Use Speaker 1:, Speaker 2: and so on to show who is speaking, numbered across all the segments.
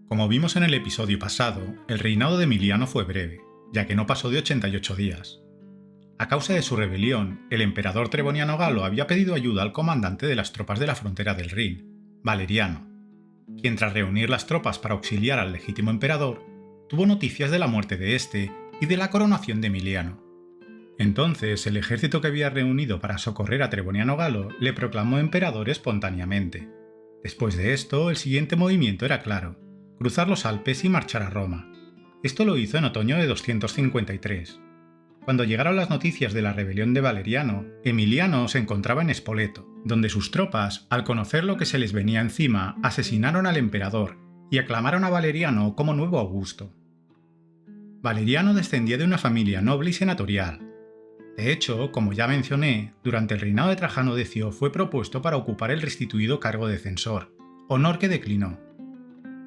Speaker 1: Como vimos en el episodio pasado, el reinado de Emiliano fue breve, ya que no pasó de 88 días. A causa de su rebelión, el emperador Treboniano Galo había pedido ayuda al comandante de las tropas de la frontera del Rin, Valeriano, quien tras reunir las tropas para auxiliar al legítimo emperador, tuvo noticias de la muerte de este y de la coronación de Emiliano. Entonces, el ejército que había reunido para socorrer a Treboniano Galo le proclamó emperador espontáneamente. Después de esto, el siguiente movimiento era claro: cruzar los Alpes y marchar a Roma. Esto lo hizo en otoño de 253. Cuando llegaron las noticias de la rebelión de Valeriano, Emiliano se encontraba en Spoleto, donde sus tropas, al conocer lo que se les venía encima, asesinaron al emperador y aclamaron a Valeriano como nuevo Augusto. Valeriano descendía de una familia noble y senatorial. De hecho, como ya mencioné, durante el reinado de Trajano Decio fue propuesto para ocupar el restituido cargo de censor, honor que declinó.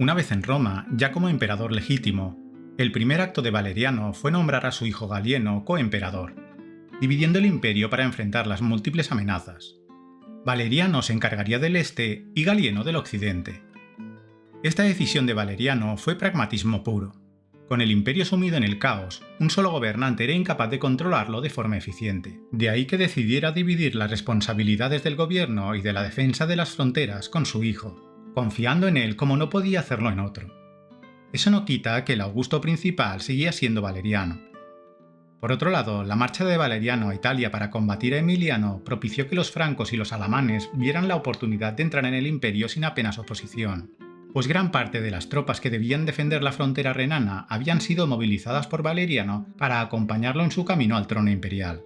Speaker 1: Una vez en Roma, ya como emperador legítimo, el primer acto de Valeriano fue nombrar a su hijo Galieno coemperador, dividiendo el imperio para enfrentar las múltiples amenazas. Valeriano se encargaría del este y Galieno del occidente. Esta decisión de Valeriano fue pragmatismo puro. Con el imperio sumido en el caos, un solo gobernante era incapaz de controlarlo de forma eficiente. De ahí que decidiera dividir las responsabilidades del gobierno y de la defensa de las fronteras con su hijo, confiando en él como no podía hacerlo en otro. Eso no quita que el Augusto principal seguía siendo Valeriano. Por otro lado, la marcha de Valeriano a Italia para combatir a Emiliano propició que los francos y los alamanes vieran la oportunidad de entrar en el imperio sin apenas oposición, pues gran parte de las tropas que debían defender la frontera renana habían sido movilizadas por Valeriano para acompañarlo en su camino al trono imperial.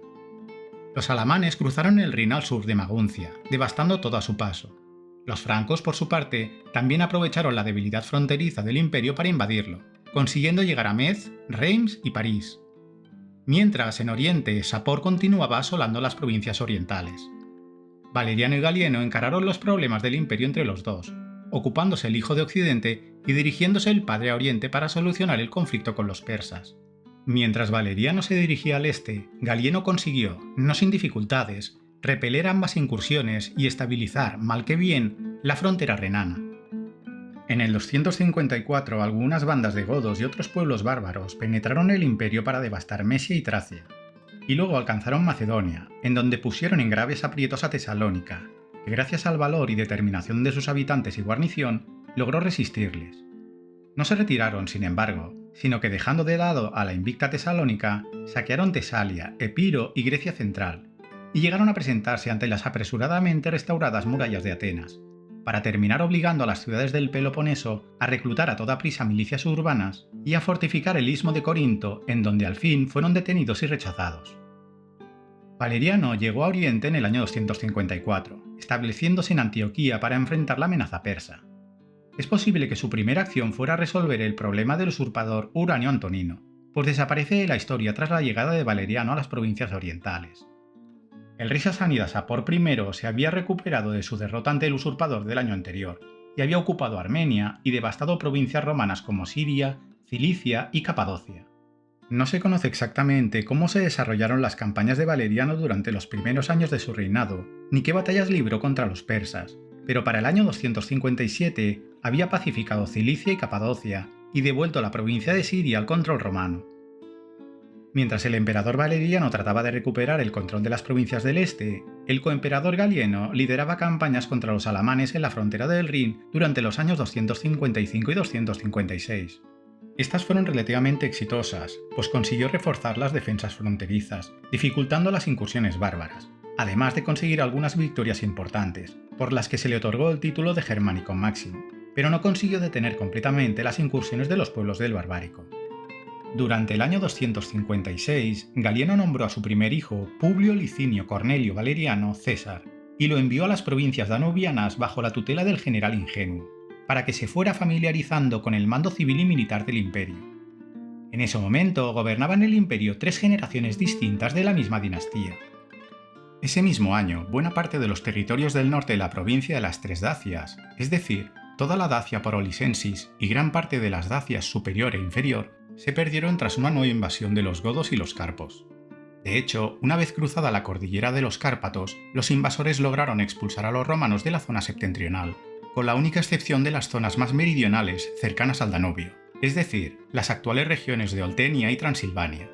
Speaker 1: Los alamanes cruzaron el Rin al sur de Maguncia, devastando todo a su paso. Los francos, por su parte, también aprovecharon la debilidad fronteriza del imperio para invadirlo, consiguiendo llegar a Metz, Reims y París. Mientras, en Oriente, Sapor continuaba asolando las provincias orientales. Valeriano y Galieno encararon los problemas del imperio entre los dos, ocupándose el hijo de Occidente y dirigiéndose el padre a Oriente para solucionar el conflicto con los persas. Mientras Valeriano se dirigía al este, Galieno consiguió, no sin dificultades, repeler ambas incursiones y estabilizar, mal que bien, la frontera renana. En el 254, algunas bandas de godos y otros pueblos bárbaros penetraron el imperio para devastar Mesia y Tracia, y luego alcanzaron Macedonia, en donde pusieron en graves aprietos a Tesalónica, que gracias al valor y determinación de sus habitantes y guarnición, logró resistirles. No se retiraron, sin embargo, sino que dejando de lado a la invicta Tesalónica, saquearon Tesalia, Epiro y Grecia central, y llegaron a presentarse ante las apresuradamente restauradas murallas de Atenas, para terminar obligando a las ciudades del Peloponeso a reclutar a toda prisa milicias urbanas y a fortificar el istmo de Corinto, en donde al fin fueron detenidos y rechazados. Valeriano llegó a Oriente en el año 254, estableciéndose en Antioquía para enfrentar la amenaza persa. Es posible que su primera acción fuera resolver el problema del usurpador Uranio Antonino, pues desaparece de la historia tras la llegada de Valeriano a las provincias orientales. El rey sasánida Sapor I se había recuperado de su derrota ante el usurpador del año anterior, y había ocupado Armenia y devastado provincias romanas como Siria, Cilicia y Capadocia. No se conoce exactamente cómo se desarrollaron las campañas de Valeriano durante los primeros años de su reinado, ni qué batallas libró contra los persas, pero para el año 257 había pacificado Cilicia y Capadocia y devuelto la provincia de Siria al control romano. Mientras el emperador Valeriano trataba de recuperar el control de las provincias del este, el coemperador Galieno lideraba campañas contra los alamanes en la frontera del Rin durante los años 255 y 256. Estas fueron relativamente exitosas, pues consiguió reforzar las defensas fronterizas, dificultando las incursiones bárbaras, además de conseguir algunas victorias importantes, por las que se le otorgó el título de Germánico Máximo, pero no consiguió detener completamente las incursiones de los pueblos del Barbárico. Durante el año 256, Galieno nombró a su primer hijo, Publio Licinio Cornelio Valeriano, César, y lo envió a las provincias danubianas bajo la tutela del general Ingenuo, para que se fuera familiarizando con el mando civil y militar del imperio. En ese momento gobernaban el imperio 3 generaciones distintas de la misma dinastía. Ese mismo año, buena parte de los territorios del norte de la provincia de las Tres Dacias, es decir, toda la Dacia Parolisensis y gran parte de las Dacias superior e inferior, se perdieron tras una nueva invasión de los godos y los carpos. De hecho, una vez cruzada la cordillera de los Cárpatos, los invasores lograron expulsar a los romanos de la zona septentrional, con la única excepción de las zonas más meridionales cercanas al Danubio, es decir, las actuales regiones de Oltenia y Transilvania.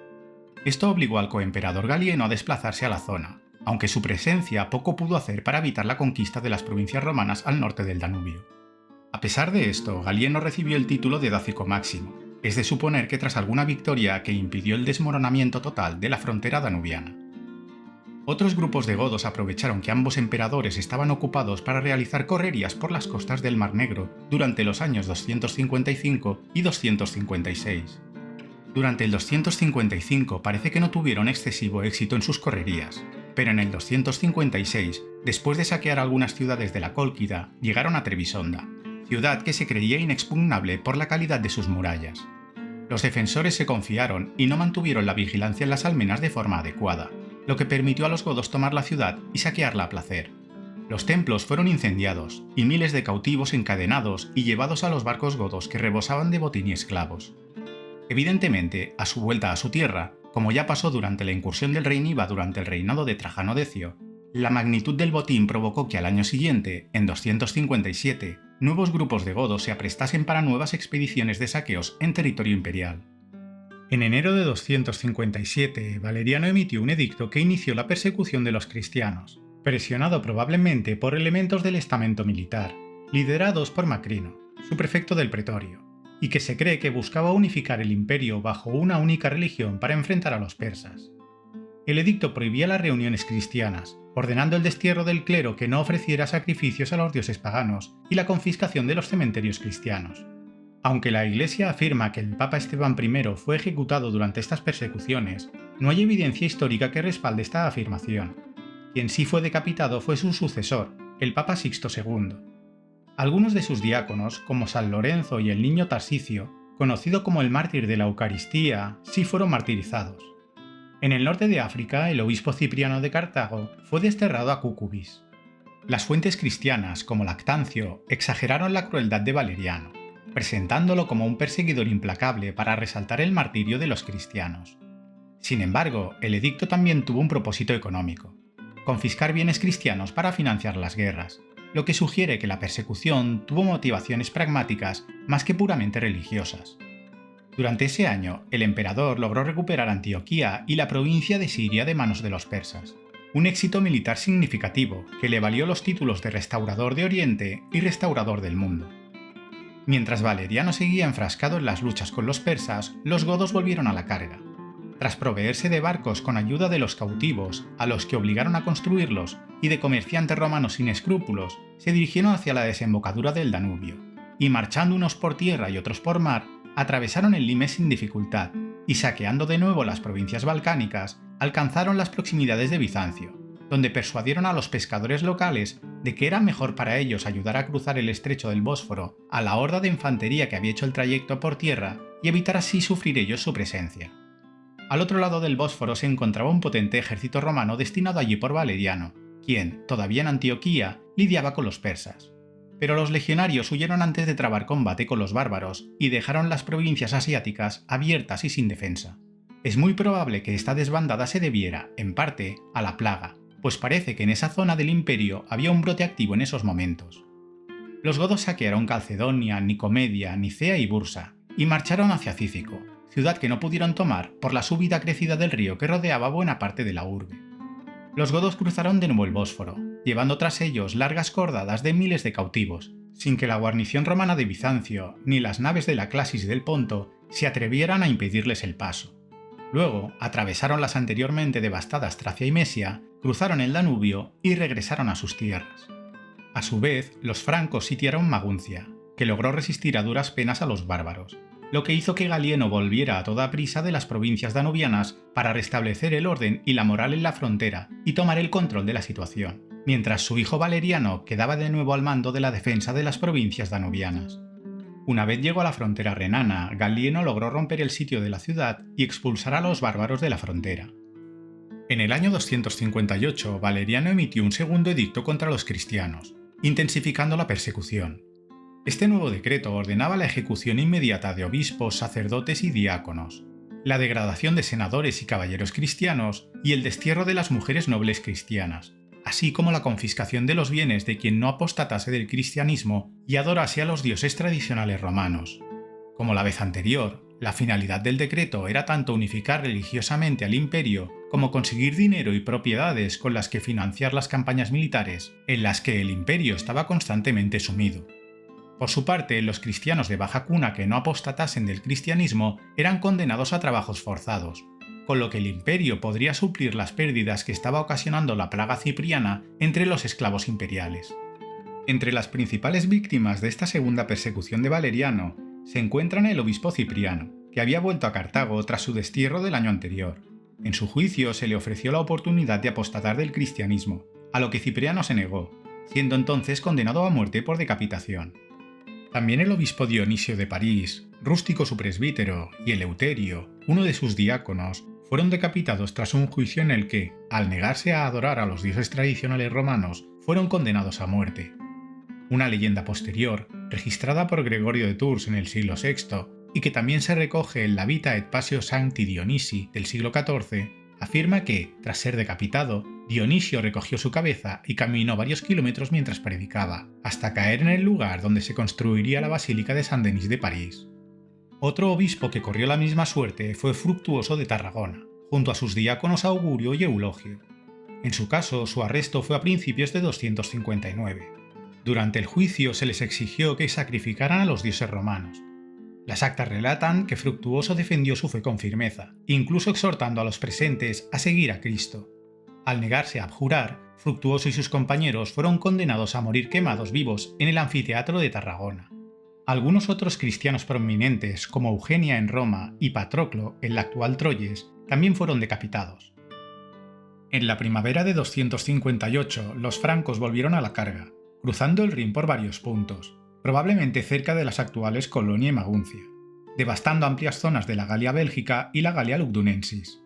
Speaker 1: Esto obligó al coemperador Galieno a desplazarse a la zona, aunque su presencia poco pudo hacer para evitar la conquista de las provincias romanas al norte del Danubio. A pesar de esto, Galieno recibió el título de Dácico Máximo. Es de suponer que tras alguna victoria que impidió el desmoronamiento total de la frontera danubiana. Otros grupos de godos aprovecharon que ambos emperadores estaban ocupados para realizar correrías por las costas del Mar Negro durante los años 255 y 256. Durante el 255 parece que no tuvieron excesivo éxito en sus correrías, pero en el 256, después de saquear algunas ciudades de la Cólquida, llegaron a Trebisonda, ciudad que se creía inexpugnable por la calidad de sus murallas. Los defensores se confiaron y no mantuvieron la vigilancia en las almenas de forma adecuada, lo que permitió a los godos tomar la ciudad y saquearla a placer. Los templos fueron incendiados y miles de cautivos encadenados y llevados a los barcos godos que rebosaban de botín y esclavos. Evidentemente, a su vuelta a su tierra, como ya pasó durante la incursión del rey Niva durante el reinado de Trajano Decio, la magnitud del botín provocó que al año siguiente, en 257, nuevos grupos de godos se aprestasen para nuevas expediciones de saqueos en territorio imperial. En enero de 257, Valeriano emitió un edicto que inició la persecución de los cristianos, presionado probablemente por elementos del estamento militar, liderados por Macrino, su prefecto del pretorio, y que se cree que buscaba unificar el imperio bajo una única religión para enfrentar a los persas. El edicto prohibía las reuniones cristianas, ordenando el destierro del clero que no ofreciera sacrificios a los dioses paganos y la confiscación de los cementerios cristianos. Aunque la Iglesia afirma que el Papa Esteban I fue ejecutado durante estas persecuciones, no hay evidencia histórica que respalde esta afirmación. Quien sí fue decapitado fue su sucesor, el Papa Sixto II. Algunos de sus diáconos, como San Lorenzo y el niño Tarsicio, conocido como el mártir de la Eucaristía, sí fueron martirizados. En el norte de África, el obispo Cipriano de Cartago fue desterrado a Cúcubis. Las fuentes cristianas, como Lactancio, exageraron la crueldad de Valeriano, presentándolo como un perseguidor implacable para resaltar el martirio de los cristianos. Sin embargo, el edicto también tuvo un propósito económico: confiscar bienes cristianos para financiar las guerras, lo que sugiere que la persecución tuvo motivaciones pragmáticas más que puramente religiosas. Durante ese año, el emperador logró recuperar Antioquía y la provincia de Siria de manos de los persas, un éxito militar significativo que le valió los títulos de Restaurador de Oriente y Restaurador del Mundo. Mientras Valeriano seguía enfrascado en las luchas con los persas, los godos volvieron a la carga. Tras proveerse de barcos con ayuda de los cautivos, a los que obligaron a construirlos, y de comerciantes romanos sin escrúpulos, se dirigieron hacia la desembocadura del Danubio, y marchando unos por tierra y otros por mar, atravesaron el Limes sin dificultad, y saqueando de nuevo las provincias balcánicas, alcanzaron las proximidades de Bizancio, donde persuadieron a los pescadores locales de que era mejor para ellos ayudar a cruzar el estrecho del Bósforo a la horda de infantería que había hecho el trayecto por tierra y evitar así sufrir ellos su presencia. Al otro lado del Bósforo se encontraba un potente ejército romano destinado allí por Valeriano, quien, todavía en Antioquía, lidiaba con los persas. Pero los legionarios huyeron antes de trabar combate con los bárbaros y dejaron las provincias asiáticas abiertas y sin defensa. Es muy probable que esta desbandada se debiera, en parte, a la plaga, pues parece que en esa zona del imperio había un brote activo en esos momentos. Los godos saquearon Calcedonia, Nicomedia, Nicea y Bursa, y marcharon hacia Cícico, ciudad que no pudieron tomar por la súbita crecida del río que rodeaba buena parte de la urbe. Los godos cruzaron de nuevo el Bósforo, llevando tras ellos largas cordadas de miles de cautivos, sin que la guarnición romana de Bizancio ni las naves de la Clasis del Ponto se atrevieran a impedirles el paso. Luego, atravesaron las anteriormente devastadas Tracia y Mesia, cruzaron el Danubio y regresaron a sus tierras. A su vez, los francos sitiaron Maguncia, que logró resistir a duras penas a los bárbaros, lo que hizo que Galieno volviera a toda prisa de las provincias danubianas para restablecer el orden y la moral en la frontera y tomar el control de la situación, mientras su hijo Valeriano quedaba de nuevo al mando de la defensa de las provincias danubianas. Una vez llegó a la frontera renana, Galieno logró romper el sitio de la ciudad y expulsar a los bárbaros de la frontera. En el año 258, Valeriano emitió un segundo edicto contra los cristianos, intensificando la persecución. Este nuevo decreto ordenaba la ejecución inmediata de obispos, sacerdotes y diáconos, la degradación de senadores y caballeros cristianos y el destierro de las mujeres nobles cristianas, así como la confiscación de los bienes de quien no apostatase del cristianismo y adorase a los dioses tradicionales romanos. Como la vez anterior, la finalidad del decreto era tanto unificar religiosamente al imperio como conseguir dinero y propiedades con las que financiar las campañas militares en las que el imperio estaba constantemente sumido. Por su parte, los cristianos de baja cuna que no apostatasen del cristianismo eran condenados a trabajos forzados, con lo que el imperio podría suplir las pérdidas que estaba ocasionando la plaga cipriana entre los esclavos imperiales. Entre las principales víctimas de esta segunda persecución de Valeriano se encuentran el obispo Cipriano, que había vuelto a Cartago tras su destierro del año anterior. En su juicio se le ofreció la oportunidad de apostatar del cristianismo, a lo que Cipriano se negó, siendo entonces condenado a muerte por decapitación. También el obispo Dionisio de París, Rústico su presbítero y Eleuterio, uno de sus diáconos, fueron decapitados tras un juicio en el que, al negarse a adorar a los dioses tradicionales romanos, fueron condenados a muerte. Una leyenda posterior, registrada por Gregorio de Tours en el siglo VI, y que también se recoge en la Vita et Passio Sancti Dionisi del siglo XIV, afirma que, tras ser decapitado, Dionisio recogió su cabeza y caminó varios kilómetros mientras predicaba, hasta caer en el lugar donde se construiría la Basílica de Saint-Denis de París. Otro obispo que corrió la misma suerte fue Fructuoso de Tarragona, junto a sus diáconos Augurio y Eulogio. En su caso, su arresto fue a principios de 259. Durante el juicio se les exigió que sacrificaran a los dioses romanos. Las actas relatan que Fructuoso defendió su fe con firmeza, incluso exhortando a los presentes a seguir a Cristo. Al negarse a abjurar, Fructuoso y sus compañeros fueron condenados a morir quemados vivos en el anfiteatro de Tarragona. Algunos otros cristianos prominentes, como Eugenia en Roma y Patroclo en la actual Troyes, también fueron decapitados. En la primavera de 258, los francos volvieron a la carga, cruzando el Rin por varios puntos, probablemente cerca de las actuales Colonia y Maguncia, devastando amplias zonas de la Galia Bélgica y la Galia Lugdunensis.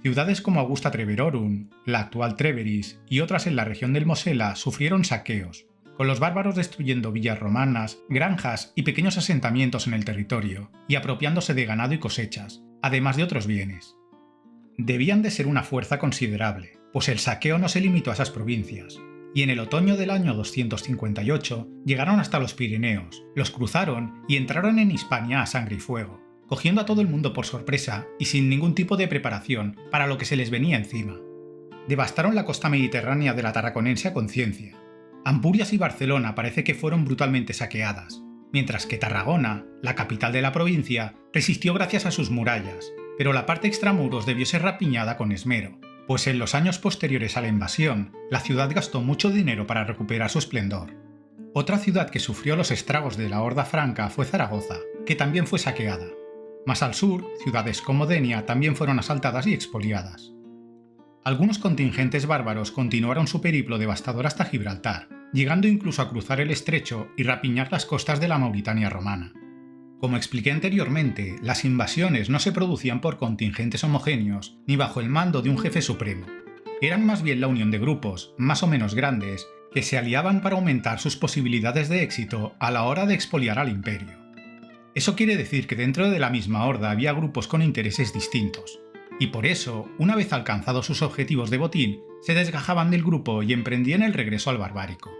Speaker 1: Ciudades como Augusta Treverorum, la actual Treveris y otras en la región del Mosela sufrieron saqueos, con los bárbaros destruyendo villas romanas, granjas y pequeños asentamientos en el territorio, y apropiándose de ganado y cosechas, además de otros bienes. Debían de ser una fuerza considerable, pues el saqueo no se limitó a esas provincias, y en el otoño del año 258 llegaron hasta los Pirineos, los cruzaron y entraron en Hispania a sangre y fuego, cogiendo a todo el mundo por sorpresa y sin ningún tipo de preparación para lo que se les venía encima. Devastaron la costa mediterránea de la Tarraconense a conciencia. Ampurias y Barcelona parece que fueron brutalmente saqueadas, mientras que Tarragona, la capital de la provincia, resistió gracias a sus murallas, pero la parte extramuros debió ser rapiñada con esmero, pues en los años posteriores a la invasión, la ciudad gastó mucho dinero para recuperar su esplendor. Otra ciudad que sufrió los estragos de la Horda Franca fue Zaragoza, que también fue saqueada. Más al sur, ciudades como Denia también fueron asaltadas y expoliadas. Algunos contingentes bárbaros continuaron su periplo devastador hasta Gibraltar, llegando incluso a cruzar el estrecho y rapiñar las costas de la Mauritania romana. Como expliqué anteriormente, las invasiones no se producían por contingentes homogéneos ni bajo el mando de un jefe supremo. Eran más bien la unión de grupos, más o menos grandes, que se aliaban para aumentar sus posibilidades de éxito a la hora de expoliar al imperio. Eso quiere decir que dentro de la misma horda había grupos con intereses distintos, y por eso, una vez alcanzados sus objetivos de botín, se desgajaban del grupo y emprendían el regreso al barbárico.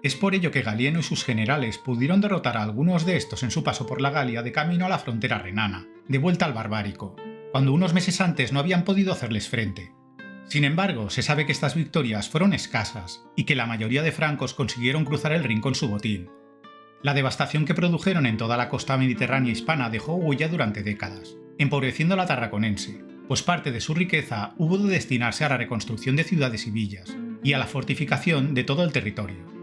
Speaker 1: Es por ello que Galieno y sus generales pudieron derrotar a algunos de estos en su paso por la Galia de camino a la frontera renana, de vuelta al barbárico, cuando unos meses antes no habían podido hacerles frente. Sin embargo, se sabe que estas victorias fueron escasas y que la mayoría de francos consiguieron cruzar el Rin con su botín. La devastación que produjeron en toda la costa mediterránea hispana dejó huella durante décadas, empobreciendo a la Tarraconense, pues parte de su riqueza hubo de destinarse a la reconstrucción de ciudades y villas, y a la fortificación de todo el territorio.